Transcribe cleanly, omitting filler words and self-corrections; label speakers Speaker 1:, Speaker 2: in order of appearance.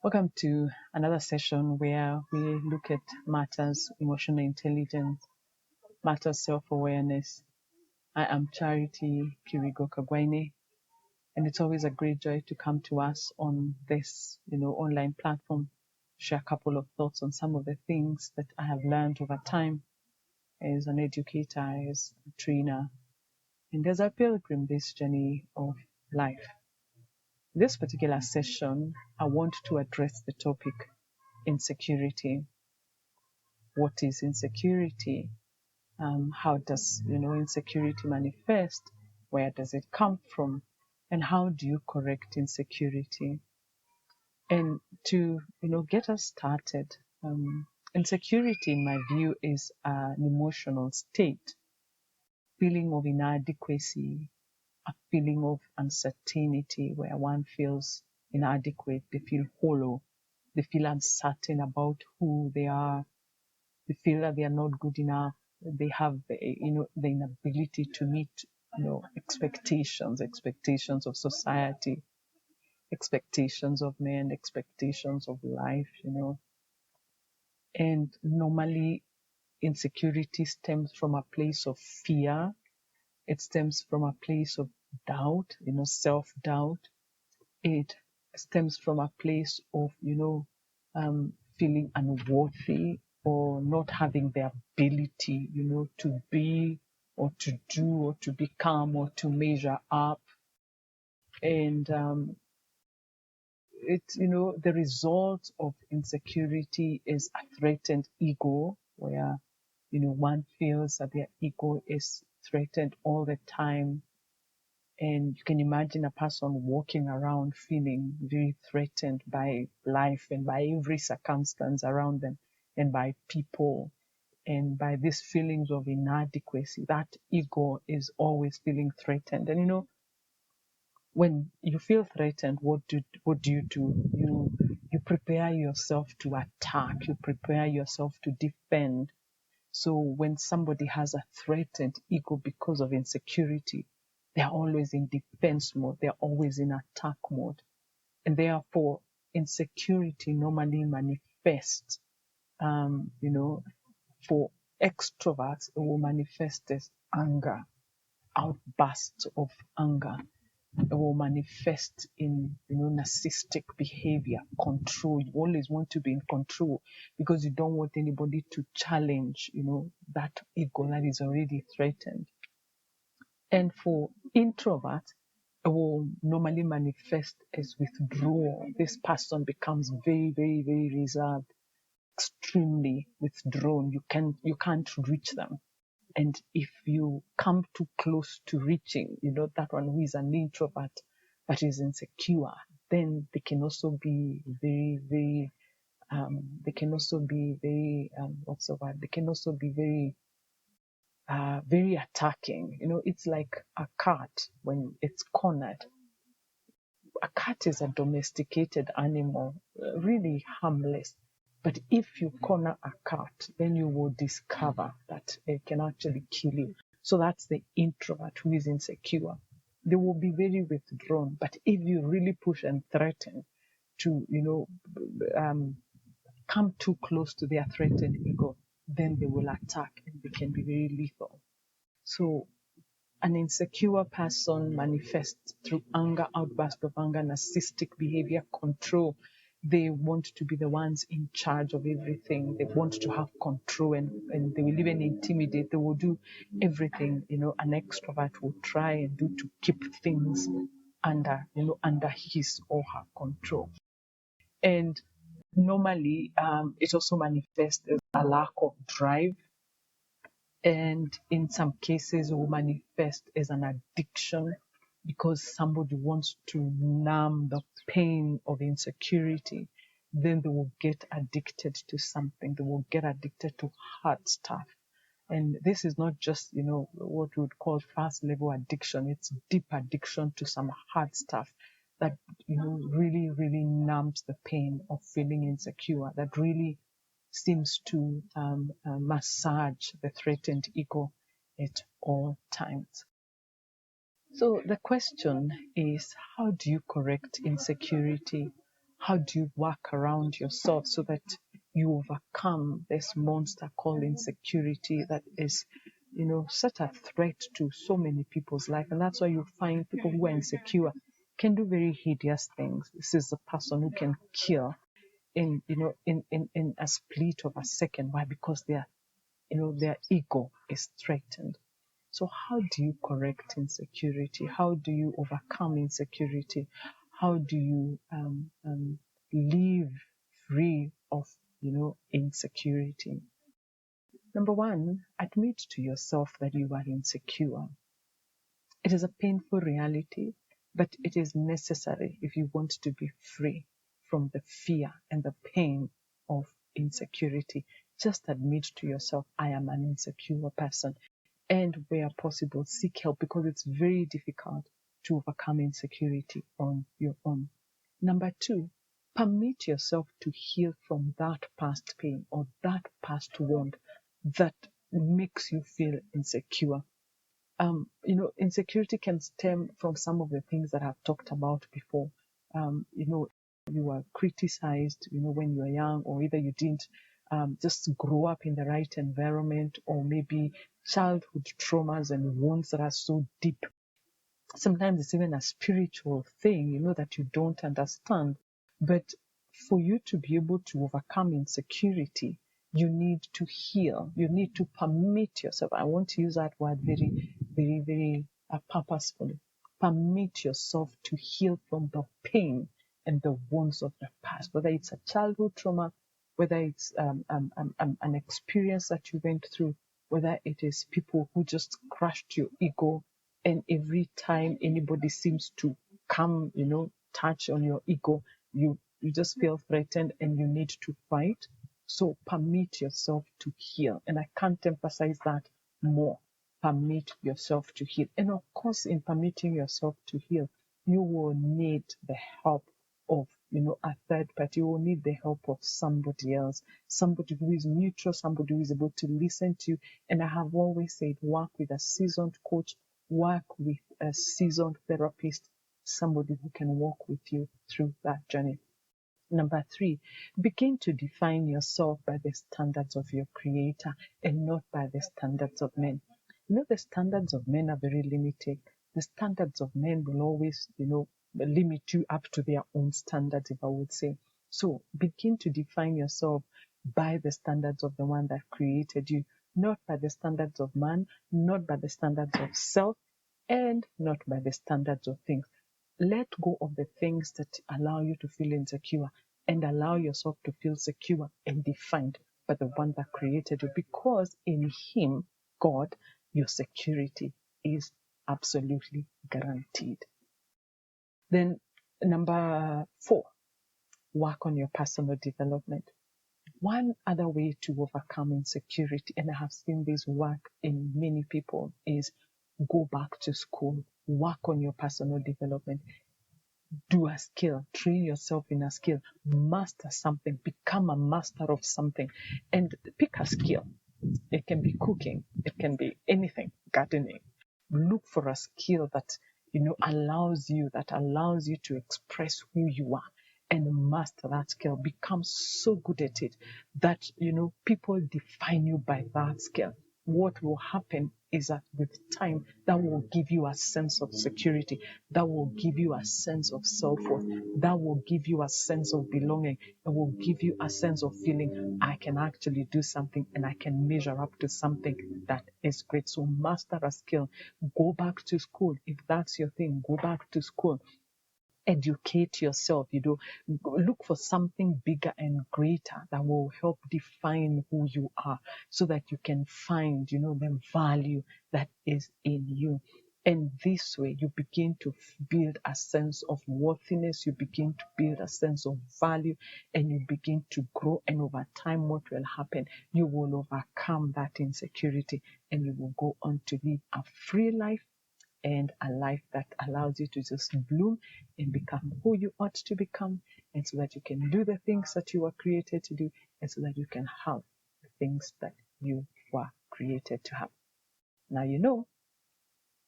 Speaker 1: Welcome to another session where we look at matters emotional intelligence, matters self-awareness. I am Charity Kirigo Kagwaine, and it's always a great joy to come to us on this, online platform, share a couple of thoughts on some of the things that I have learned over time as an educator, as a trainer, and as I pilgrim this journey of life. This particular session, I want to address the topic insecurity. What is insecurity? How does insecurity manifest? Where does it come from? And how do you correct insecurity? And to get us started, insecurity, in my view, is an emotional state, feeling of inadequacy, a feeling of uncertainty where one feels inadequate, they feel hollow, they feel uncertain about who they are, they feel that they are not good enough, they have the inability to meet expectations of society, expectations of men, expectations of life, and normally insecurity stems from a place of fear. It stems from a place of doubt, self-doubt. It stems from a place of, feeling unworthy or not having the ability, to be or to do or to become or to measure up. And the result of insecurity is a threatened ego where, one feels that their ego is threatened all the time. And you can imagine a person walking around feeling very threatened by life and by every circumstance around them and by people and by these feelings of inadequacy. That ego is always feeling threatened. And when you feel threatened, what do you do? You prepare yourself to attack, you prepare yourself to defend. So when somebody has a threatened ego because of insecurity, they're always in defense mode, they're always in attack mode. And therefore, insecurity normally manifests, for extroverts, it will manifest as anger, outbursts of anger. It will manifest in narcissistic behavior, control. You always want to be in control because you don't want anybody to challenge that ego that is already threatened. And for introverts, it will normally manifest as withdrawal. This person becomes very, very, very reserved, extremely withdrawn. You can't reach them. And if you come too close to reaching, that one who is an introvert but is insecure, then they can also be very, very, they can also be very, what's the word? They can also be very, very attacking. It's like a cat when it's cornered. A cat is a domesticated animal, really harmless. But if you corner a cat, then you will discover that it can actually kill you. So that's the introvert who is insecure. They will be very withdrawn. But if you really push and threaten to, come too close to their threatened ego, then they will attack and they can be very lethal. So an insecure person manifests through anger, outburst of anger, narcissistic behavior, control. They want to be the ones in charge of everything. They want to have control and they will even intimidate. They will do everything, an extrovert will try and do to keep things under his or her control. And normally, it also manifests as a lack of drive, and in some cases will manifest as an addiction because somebody wants to numb the pain of insecurity. Then they will get addicted to something. They will get addicted to hard stuff. And this is not just, what we would call fast level addiction. It's deep addiction to some hard stuff that, really, really numbs the pain of feeling insecure, that really seems to massage the threatened ego at all times. So the question is, how do you correct insecurity? How do you work around yourself so that you overcome this monster called insecurity that is, such a threat to so many people's life? And that's why you find people who are insecure can do very hideous things. This is the person who can kill in a split of a second. Why? Because their ego is threatened. So how do you correct insecurity? How do you overcome insecurity? How do you live free of insecurity? Number one, admit to yourself that you are insecure. It is a painful reality, but it is necessary if you want to be free from the fear and the pain of insecurity. Just admit to yourself, I am an insecure person. And where possible, seek help, because it's very difficult to overcome insecurity on your own. Number two, permit yourself to heal from that past pain or that past wound that makes you feel insecure. Insecurity can stem from some of the things that I've talked about before. You were criticized, when you were young, or either you didn't just grow up in the right environment, or maybe childhood traumas and wounds that are so deep. Sometimes it's even a spiritual thing, that you don't understand. But for you to be able to overcome insecurity, you need to heal. You need to permit yourself. I want to use that word very, very, very purposefully. Permit yourself to heal from the pain and the wounds of the past, whether it's a childhood trauma, whether it's an experience that you went through, whether it is people who just crushed your ego. And every time anybody seems to come, touch on your ego, you just feel threatened and you need to fight. So permit yourself to heal. And I can't emphasize that more. Permit yourself to heal. And of course, in permitting yourself to heal, you will need the help of, a third party. You will need the help of somebody else, somebody who is neutral, somebody who is able to listen to you. And I have always said, work with a seasoned coach, work with a seasoned therapist, somebody who can walk with you through that journey. Number three, begin to define yourself by the standards of your creator and not by the standards of men. The standards of men are very limited. The standards of men will always, limit you up to their own standards, if I would say. So begin to define yourself by the standards of the one that created you, not by the standards of man, not by the standards of self, and not by the standards of things. Let go of the things that allow you to feel insecure and allow yourself to feel secure and defined by the one that created you, because in Him, God, your security is absolutely guaranteed. Then number 4, work on your personal development. One other way to overcome insecurity, and I have seen this work in many people, is go back to school, work on your personal development. Do a skill, train yourself in a skill, master something, become a master of something, and pick a skill. It can be cooking, it can be anything, gardening. Look for a skill that allows you to express who you are and master that skill. Become so good at it that people define you by that skill. What will happen is that with time, that will give you a sense of security, that will give you a sense of self-worth, that will give you a sense of belonging, it will give you a sense of feeling, I can actually do something and I can measure up to something that is great. So master a skill, go back to school. If that's your thing, go back to school. Educate yourself, look for something bigger and greater that will help define who you are, so that you can find, the value that is in you. And this way, you begin to build a sense of worthiness, you begin to build a sense of value, and you begin to grow. And over time, what will happen? You will overcome that insecurity, and you will go on to live a free life, and a life that allows you to just bloom and become who you ought to become, and so that you can do the things that you were created to do, and so that you can have the things that you were created to have. Now